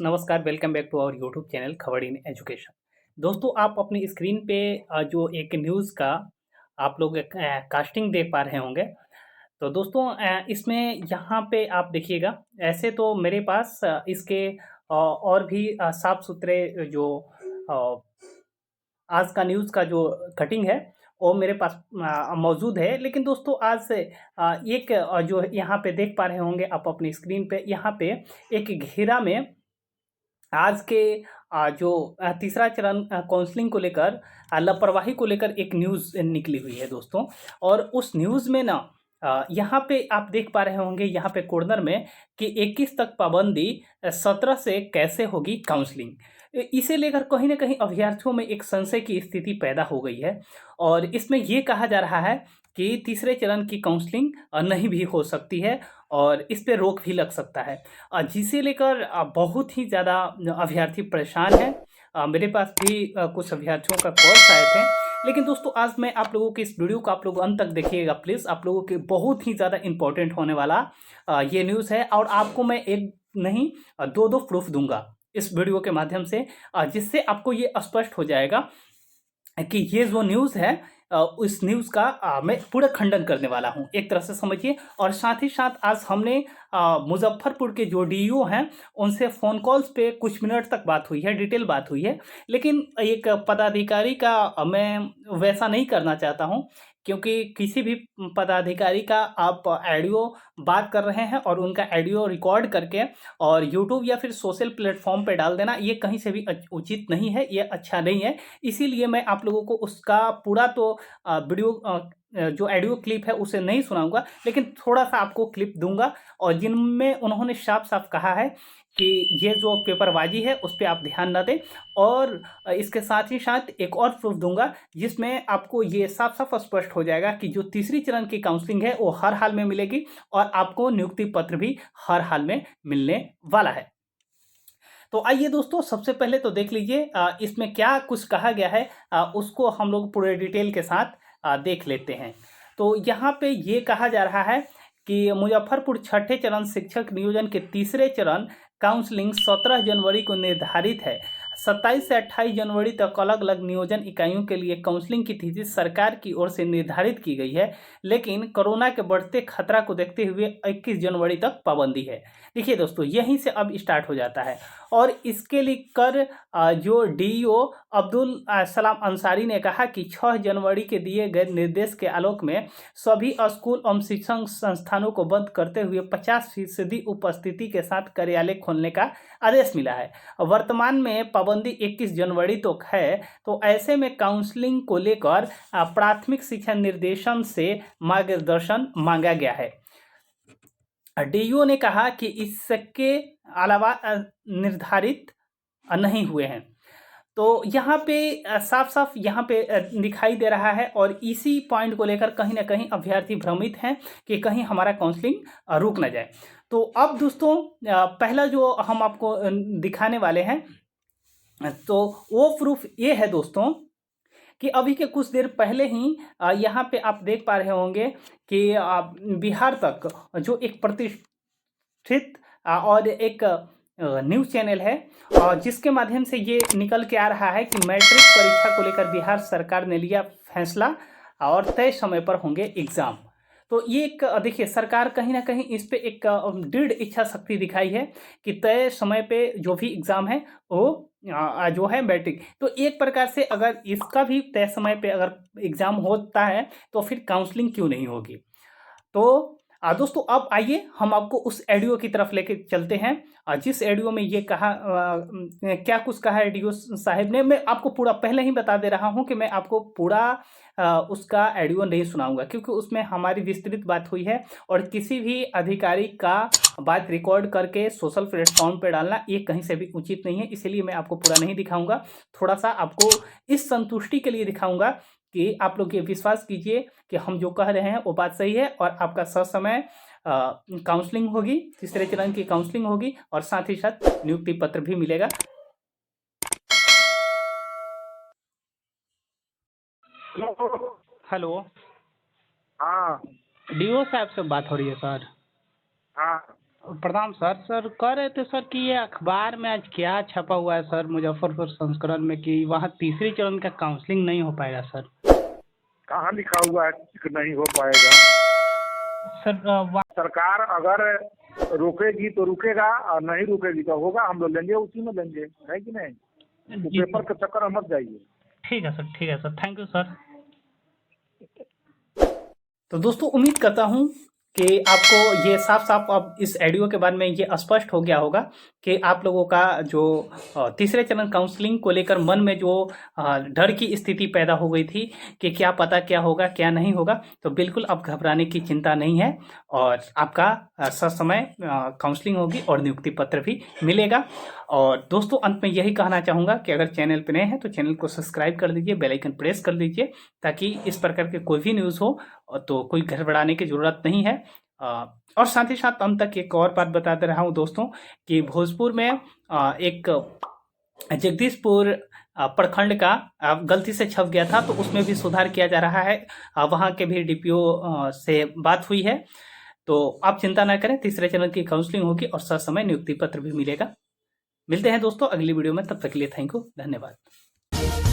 नमस्कार, welcome back to our YouTube channel Khabar in education. दोस्तों, आप अपनी स्क्रीन पे जो एक न्यूज़ का आप लोग कास्टिंग देख पा रहे होंगे। तो दोस्तों, इसमें यहाँ पे आप देखिएगा, ऐसे तो मेरे पास इसके और भी साफ-सुथरे जो अ, आज का न्यूज़ का जो कटिंग है, वो मेरे पास मौजूद है। लेकिन दोस्तों, आज से एक जो यहाँ पे देख पा रहे होंगे आप अपनी स्क्रीन पे, यहाँ पे एक घेरा में आज के जो तीसरा चरण काउंसलिंग को लेकर लापरवाही को लेकर एक न्यूज़ निकली हुई है दोस्तों। और उस न्यूज़ में ना यहाँ पे आप देख पा रहे होंगे, यहाँ पे कॉर्नर में कि 21 तक पाबंदी, 17 से कैसे होगी काउंसलिंग। इसे लेकर कहीं न कहीं अभ्यर्थियों में एक संशय की स्थिति पैदा हो गई है। और इसमें ये कहा जा रहा है कि तीसरे चरण की काउंसलिंग नहीं भी हो सकती है और इस पे रोक भी लग सकता है। जिसे लेकर बहुत ही ज़्यादा अभ्यर्थी परेशान हैं। मेरे पास भी कुछ अभ्यर्थियों का कॉल्स आए थे। लेकिन दोस्तों, आज मैं आप लोगों की इस वीडियो को आप लोग अंत तक देखिएगा प्लीज़। आप लोगों के बहुत ही ज़्यादा इम्पोर्टेंट होने वाला ये न्यूज़ है और आपको मैं एक नहीं 2-2 प्रूफ दूँगा इस वीडियो के माध्यम से, जिससे आपको ये स्पष्ट हो जाएगा कि ये जो न्यूज़ है, उस न्यूज़ का मैं पूरा खंडन करने वाला हूँ, एक तरह से समझिए। और साथ ही साथ आज हमने मुज़फ्फरपुर के जो डीईओ हैं, उनसे फ़ोन कॉल्स पे कुछ मिनट तक बात हुई है, डिटेल बात हुई है। लेकिन एक पदाधिकारी का मैं वैसा नहीं करना चाहता हूँ, क्योंकि किसी भी पदाधिकारी का आप ऑडियो बात कर रहे हैं और उनका ऑडियो रिकॉर्ड करके और यूट्यूब या फिर सोशल प्लेटफ़ॉर्म पे डाल देना, ये कहीं से भी उचित नहीं है, ये अच्छा नहीं है। इसीलिए मैं आप लोगों को उसका पूरा तो वीडियो जो ऑडियो क्लिप है उसे नहीं सुनाऊँगा, लेकिन थोड़ा-सा आपको क्लिप दूँगा और जिनमें उन्होंने साफ-साफ कहा है कि ये जो पेपरबाज़ी है उस पे आप ध्यान ना दें। और इसके साथ ही साथ एक और प्रूफ़ दूँगा, जिसमें आपको ये साफ-साफ स्पष्ट हो जाएगा कि जो तीसरी चरण की काउंसलिंग है वो हर हाल में मिलेगी और आपको नियुक्ति पत्र भी हर हाल में मिलने वाला है। तो आइए दोस्तों, सबसे पहले तो देख लीजिए इसमें क्या कुछ कहा गया है, उसको हम लोग पूरे डिटेल के साथ देख लेते हैं। तो यहाँ पे ये कहा जा रहा है कि मुजफ्फरपुर छठे चरण शिक्षक नियोजन के तीसरे चरण काउंसलिंग 17 जनवरी को निर्धारित है। 27 से 28 जनवरी तक अलग अलग नियोजन इकाइयों के लिए काउंसलिंग की तिथि सरकार की ओर से निर्धारित की गई है, लेकिन कोरोना के बढ़ते खतरा को देखते हुए 21 जनवरी तक पाबंदी है। देखिए दोस्तों, यहीं से अब स्टार्ट हो जाता है। और इसके लेकर जो डीईओ अब्दुल सलाम अंसारी ने कहा कि 6 जनवरी के दिए गए निर्देश के आलोक में सभी स्कूल एवं शिक्षण संस्थानों को बंद करते हुए 50% उपस्थिति के साथ कार्यालय खोलने का आदेश मिला है। वर्तमान में पाबंदी 21 जनवरी तक है, तो ऐसे में काउंसलिंग को लेकर प्राथमिक शिक्षा निर्देशन से मार्गदर्शन मांगा गया है। डीईओ ने कहा कि इसके अलावा निर्धारित नहीं हुए हैं। तो यहाँ पे साफ-साफ यहाँ पे दिखाई दे रहा है और इसी पॉइंट को लेकर कहीं न कहीं अभ्यर्थी भ्रमित हैं कि कहीं हमारा काउंसलिंग रुक ना जाए। तो अब दोस्तों, पहला जो हम आपको दिखाने वाले हैं, तो वो प्रूफ ये है दोस्तों कि अभी के कुछ देर पहले ही यहाँ पे आप देख पा रहे होंगे कि बिहार तक जो एक प्रतिष्ठित और एक न्यूज़ चैनल है, जिसके माध्यम से ये निकल के आ रहा है कि मैट्रिक परीक्षा को लेकर बिहार सरकार ने लिया फैसला और तय समय पर होंगे एग्ज़ाम। तो ये एक देखिए, सरकार कहीं न कहीं इस पे एक दृढ़ इच्छा शक्ति दिखाई है कि तय समय पे जो भी एग्ज़ाम है वो जो है मैट्रिक। तो एक प्रकार से अगर इसका भी तय समय पे अगर एग्ज़ाम होता है, तो फिर काउंसलिंग क्यों नहीं होगी? तो दोस्तों, अब आइए हम आपको उस ऑडियो की तरफ लेके चलते हैं, जिस ऑडियो में ये कहा क्या कुछ कहा है डीओ साहब ने। मैं आपको पूरा पहले ही बता दे रहा हूँ कि मैं आपको पूरा उसका ऑडियो नहीं सुनाऊँगा, क्योंकि उसमें हमारी विस्तृत बात हुई है और किसी भी अधिकारी का बात रिकॉर्ड करके सोशल प्लेटफ़ॉर्म पे डालना ये कहीं से भी उचित नहीं है। इसीलिए मैं आपको पूरा नहीं दिखाऊँगा, थोड़ा-सा आपको इस संतुष्टि के लिए दिखाऊँगा कि आप लोग ये विश्वास कीजिए कि हम जो कह रहे हैं वो बात सही है और आपका ससमय काउंसलिंग होगी, तीसरे चरण की काउंसलिंग होगी और साथ ही साथ नियुक्ति पत्र भी मिलेगा। हेलो, हाँ डीओ साहब से बात हो रही है सर। हाँ प्रणाम सर। सर कह रहे थे सर कि ये अखबार में आज क्या छपा हुआ है सर, मुजफ्फरपुर संस्करण में, कि वहाँ तीसरे चरण का काउंसलिंग नहीं हो पाएगा सर। कहाँ लिखा हुआ है कि नहीं हो पाएगा? सर सरकार अगर रोकेगी तो रुकेगा और नहीं रुकेगी तो होगा, हम लोग लेंगे, उसी में लेंगे, है कि नहीं? तो जी पेपर के चक्कर में मत जाइए। ठीक है सर, थैंक यू सर। तो दोस्तों उम्मीद करता हूं कि आपको ये साफ साफ अब इस ऑडियो के बाद में ये स्पष्ट हो गया होगा कि आप लोगों का जो तीसरे चरण काउंसलिंग को लेकर मन में जो डर की स्थिति पैदा हो गई थी कि क्या पता क्या होगा क्या नहीं होगा, तो बिल्कुल अब घबराने की चिंता नहीं है और आपका ससमय काउंसलिंग होगी और नियुक्ति पत्र भी मिलेगा। और दोस्तों अंत में यही कहना चाहूँगा कि अगर चैनल पर नए हैं तो चैनल को सब्सक्राइब कर दीजिए, बेल आइकन प्रेस कर दीजिए, ताकि इस प्रकार के कोई भी न्यूज़ हो तो कोई घबराने की ज़रूरत नहीं है। और साथ ही साथ अंत तक एक और बात बता दे रहा हूँ दोस्तों कि भोजपुर में एक जगदीशपुर प्रखंड का गलती से छप गया था, तो उसमें भी सुधार किया जा रहा है। वहाँ के भी डीपीओ से बात हुई है, तो आप चिंता ना करें, तीसरे चरण की काउंसलिंग होगी और ससमय नियुक्ति पत्र भी मिलेगा। मिलते हैं दोस्तों अगली वीडियो में, तब तक के लिए थैंक यू, धन्यवाद।